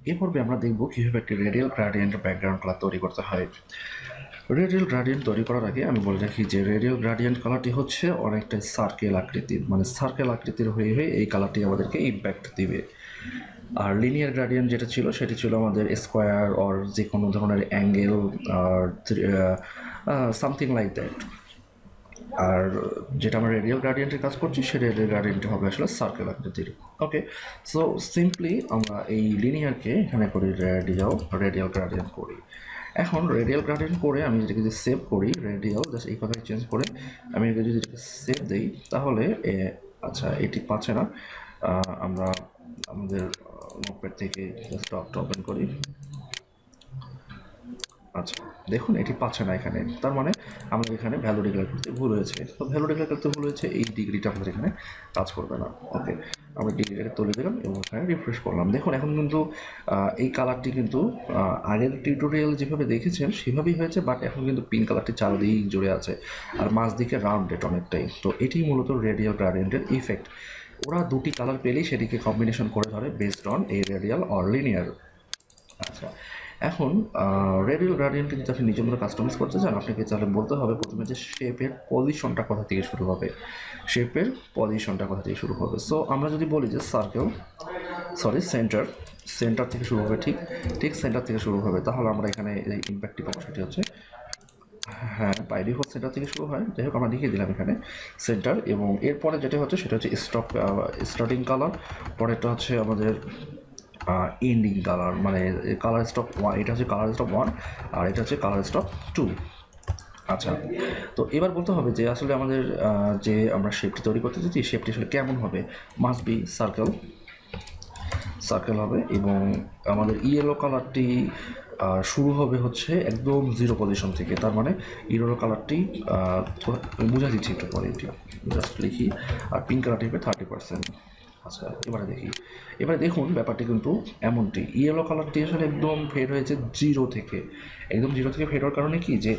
এই পর্বে আমরা দেখব কিভাবে একটি রেডিয়াল গ্রেডিয়েন্টের ব্যাকগ্রাউন্ড কালার তৈরি করতে হয়। রেডিয়াল গ্রেডিয়েন্ট তৈরি করার আগে আমি বলে রাখি যে রেডিয়াল গ্রেডিয়েন্ট কালারটি হচ্ছে অনেকটা সার্কেল আকৃতির, মানে সার্কেল আকৃতির হয়ে এই কালারটি আমাদেরকে ইম্প্যাক্ট দিবে। আর লিনিয়ার গ্রেডিয়েন্ট যেটা ছিল সেটি ছিল আমাদের স্কোয়ার অর যে কোনো ধরনের অ্যাঙ্গেল আর সামথিং লাইক দ্যাট। আর যেটা আমরা রেডিয়াল গ্রেডিয়েন্টের কাজ করছি সেই রেডিয়াল গ্রেডিয়েন্ট হবে আসলে সার্কেল আকৃতির। ওকে, সো সিম্পলি আমরা এই লিনিয়ারকে এখানে করি রেডিয়াল গ্রেডিয়েন্ট করি। এখন রেডিয়াল গ্রেডিয়েন্ট করে আমি যেটাকে যদি সেভ করি রেডিয়াল, জাস্ট এই কথাকে চেঞ্জ করে আমি যদি এটাকে সেভ দিই তাহলে আচ্ছা এটি পাচ্ছে না। আমরা আমাদের নোটপ্যাড থেকে জাস্ট ওপেন করি। আচ্ছা দেখুন এটি পাচ্ছে না এখানে, তার মানে আমাদের এখানে ভ্যালু ডিক্লেয়ার করতে ভুল হয়েছে। তো ভ্যালু ডিক্লেয়ার করতে ভুল হয়েছে, এই ডিগ্রিটা আমাদের এখানে কাজ করবে না। ওকে, আমরা ডিগ্রিটাকে তুলে দিলাম এবং এখানে রিফ্রেশ করলাম। দেখুন এখন কিন্তু এই কালারটি কিন্তু আগের টিউটোরিয়াল যেভাবে দেখেছেন সেভাবেই হয়েছে, বাট এখন কিন্তু পিঙ্ক কালারটি চারদিক জুড়ে আছে আর মাঝ দিকে রাউন্ডেড অনেকটাই। তো এটি মূলত রেডিয়াল গ্রেডিয়েন্টের ইফেক্ট। ওরা দুটি কালার পেলেই সেটিকে কম্বিনেশন করে ধরে বেসড অন এই রেডিয়াল অর লিনিয়ার। আচ্ছা, এখন রেডিয়াল গ্রেডিয়েন্টকে যদি আপনি নিজের মতো কাস্টমাইজ করতে চান আপনাকে তাহলে বলতে হবে প্রথমে যে শেপের পজিশনটা কোথা থেকে শুরু হবে। শেপের পজিশনটা কোথা থেকে শুরু হবে। সো আমরা যদি বলি যে সেন্টার থেকে শুরু হবে, ঠিক সেন্টার থেকে শুরু হবে, তাহলে আমরা এখানে এই ইম্প্যাক্টটি পাবো। সেটি হচ্ছে হ্যাঁ বাই ডিফল্ট সেন্টার থেকে শুরু হয়। যাই হোক আমরা দেখিয়ে দিলাম এখানে সেন্টার, এবং এরপরে যেটা হচ্ছে সেটা হচ্ছে স্টার্টিং কালার, পরেরটা হচ্ছে আমাদের এন্ডিং কালার, মানে কালার স্টপ 1, এটা হচ্ছে কালার স্টপ 1 আর এটা হচ্ছে কালার স্টপ 2। আচ্ছা, তো এবার বলতে হবে যে আসলে আমাদের যে আমরা শেপটি তৈরি করতে চাচ্ছি শেপটি আসলে কেমন হবে। মাস্ট বি সার্কেল হবে, এবং আমাদের ইয়েলো কালারটি শুরু হবে হচ্ছে একদম জিরো পজিশন থেকে। তার মানে ইয়েলো কালারটি বোঝা দিচ্ছি একটু পরে, এটি জাস্ট লিখি। আর পিঙ্ক কালারটি হবে 30%। আচ্ছা এবারে দেখুন ব্যাপারটি কিন্তু এমনটি, ইয়েলো কালারটি আসলে একদম ফেড হয়েছে জিরো থেকে। একদম জিরো থেকে ফেড হওয়ার কারণে কি যে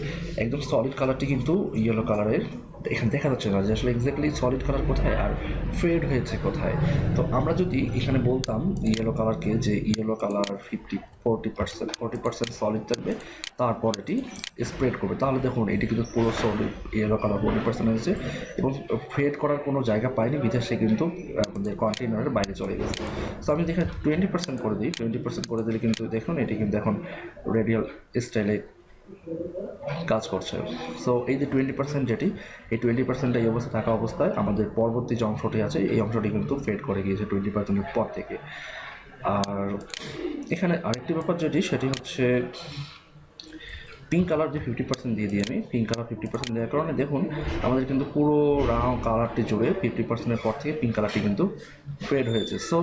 একদম সলিড কালারটি কিন্তু ইয়েলো কালারের এখানে দেখা যাচ্ছে না যে আসলে এক্স্যাক্টলি সলিড কালার কোথায় আর ফেড হয়েছে কোথায়। তো আমরা যদি এখানে বলতাম ইয়েলো কালারকে যে ইয়েলো কালার 40% সলিড থাকবে, তারপর এটি স্প্রেড করবে, তাহলে দেখুন এটি কিন্তু পুরো সলিড ইয়েলো কালার 40% হয়েছে এবং ফেড করার কোনো জায়গা পায়নি, বিদেশে কিন্তু আমাদের কন্টেইনারের বাইরে চলে গেছে। সো আমি দেখে 20% করে দিই, 20% করে দিলে কিন্তু দেখুন এটি কিন্তু এখন রেডিয়াল স্টাইলে কাজ করছে। সো এই যে 20% যেটি, এই 20% এই অবস্থা থাকা অবস্থায় আমাদের পরবর্তী যে অংশটি আছে এই অংশটি কিন্তু ফেড করে গিয়েছে 20%-এর পর থেকে। আর এখানে আরেকটি ব্যাপার যেটি সেটি হচ্ছে পিঙ্ক কালার যে 50% দিয়ে দিই আমি, পিঙ্ক কালার 50% দেওয়ার কারণে দেখুন আমাদের কিন্তু পুরো কালারটি জুড়ে 50%-এর পর থেকে পিঙ্ক কালারটি কিন্তু ফেড হয়েছে। সো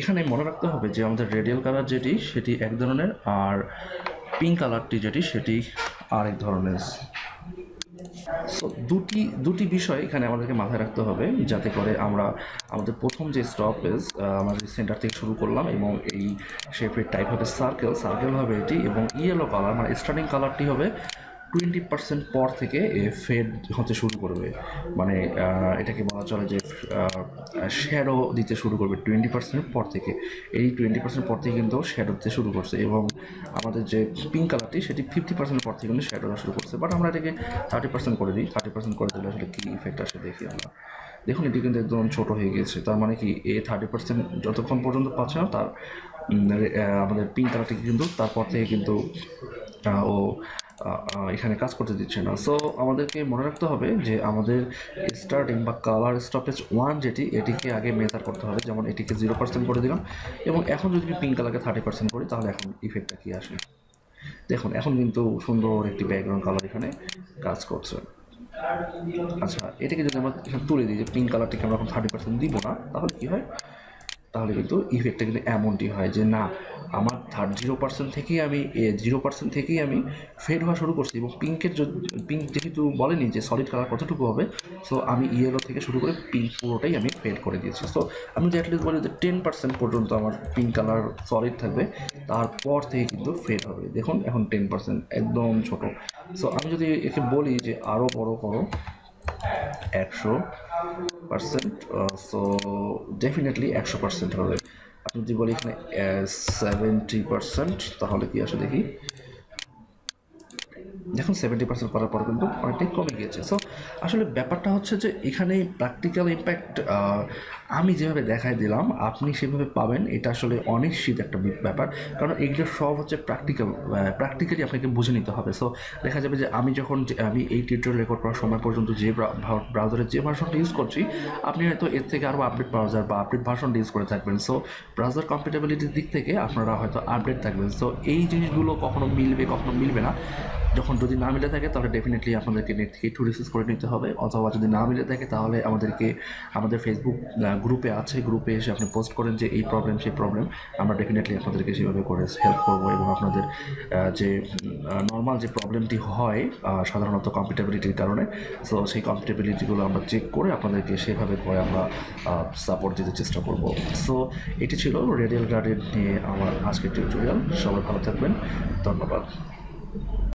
এখানে মনে রাখতে হবে যে আমাদের রেডিয়াল কালার যেটি সেটি এক ধরনের আর পিঙ্ক কালারটি যেটি সেটি আরেক ধরনের। সো দুটি বিষয় এখানে আমাদেরকে মাথায় রাখতে হবে যাতে করে আমরা আমাদের প্রথম যে স্টপেজ আমাদের সেন্টার থেকে শুরু করলাম এবং এই শেপের টাইপ হবে সার্কেল হবে এটি, এবং ইয়েলো কালার মানে স্টার্টিং কালারটি হবে 20% পর থেকে ফেড হতে শুরু করবে, মানে এটাকে বলা চলে যে শ্যাডো দিতে শুরু করবে 20% পর থেকে। এই 20% পর থেকে কিন্তু শ্যাডো দিতে শুরু করছে, এবং আমাদের যে পিঙ্ক কালারটি সেটি 50% পর থেকে কিন্তু শ্যাডো দেওয়া শুরু করছে। বাট আমরা এটাকে 30% করে দিই, 30% করে দিলে আসলে কী ইফেক্ট আসে দেখি আমরা। দেখুন এটি কিন্তু একদম ছোটো হয়ে গেছে, তার মানে কি এ 30% যতক্ষণ পর্যন্ত পাচ্ছে না তার আমাদের পিঙ্ক কালারটি কিন্তু তারপর থেকে কিন্তু ও এখানে কাজ করতে দিচ্ছে না। সো আমাদেরকে মনে রাখতে হবে যে আমাদের স্টার্টিং বা কালার স্টপেজ 1 যেটি এটিকে আগে মেজার করতে হবে, যেমন এটিকে 0% করে দিলাম, এবং এখন যদি পিঙ্ক কালারকে 30% করি তাহলে এখন ইফেক্টটা কী আসে দেখুন। এখন কিন্তু সুন্দর একটি ব্যাকগ্রাউন্ড কালার এখানে কাজ করছে। আচ্ছা এটাকে যদি আমরা এখানে তুলে দিই যে পিঙ্ক কালারটিকে আমরা এখন 30% দিব না, তাহলে কী হয়, তাহলে কিন্তু ইফেক্টটা কিন্তু এমনটি হয় যে না আমার 0% থেকেই আমি ফেড হওয়া শুরু করছি, এবং পিঙ্ক যেহেতু বলেনি যে সলিড কালার কতটুকু হবে, সো আমি ইয়েলো থেকে শুরু করে পিঙ্ক পুরোটাই আমি ফেড করে দিয়েছি। সো আমি যদি অ্যাটলিস্ট বলি যে 10% পর্যন্ত আমার পিঙ্ক কালার সলিড থাকবে, তারপর থেকে কিন্তু ফেড হবে। দেখুন এখন 10% একদম ছোট। সো আমি যদি একে বলি যে আরও বড় করো 100%, সো ডেফিনেটলি 100% হবে। আপনি যদি বলি এখানে 70%, তাহলে কি আসে দেখি, দেখুন 70% করার পর কিন্তু অনেকটাই কমে গিয়েছে। সো আসলে ব্যাপারটা হচ্ছে যে এখানে প্র্যাকটিক্যাল ইম্প্যাক্ট আমি যেভাবে দেখাই দিলাম আপনি সেভাবে পাবেন, এটা আসলে অনিশ্চিত একটা ব্যাপার, কারণ এগুলো সব হচ্ছে প্র্যাকটিক্যালি আপনাকে বুঝে নিতে হবে। সো দেখা যাবে যে আমি এই টিউটোরিয়াল রেকর্ড করার সময় পর্যন্ত যে ব্রাউজারের যে ভার্সনটা ইউজ করছি, আপনি হয়তো এর থেকে আরও আপডেট ব্রাউজার বা আপডেট ভার্সনটা ইউজ করে থাকবেন। সো ব্রাউজার কম্প্যাটেবিলিটির দিক থেকে আপনারা হয়তো আপডেট থাকবেন। সো এই জিনিসগুলো কখনো মিলবে না। যদি না মিলে থাকে তাহলে ডেফিনেটলি আপনাদেরকে নেট থেকে একটু রিসার্চ করে নিতে হবে, অথবা যদি না মিলে থাকে তাহলে আমাদের ফেসবুক গ্রুপে গ্রুপে এসে আপনি পোস্ট করেন যে এই প্রবলেম সেই প্রবলেম, আমরা ডেফিনেটলি আপনাদেরকে সেভাবে করে হেল্প করবো, এবং আপনাদের যে নর্মাল যে প্রবলেমটি হয় সাধারণত কম্পিটেবিলিটির কারণে, সো সেই কম্পিটেবিলিটিগুলো আমরা চেক করে আপনাদেরকে সেভাবে করে আমরা সাপোর্ট দিতে চেষ্টা করব। সো এটি ছিল রেডিয়াল গার্ডেন নিয়ে আমার আজকের টিউটোরিয়াল। সবাই ভালো থাকবেন, ধন্যবাদ।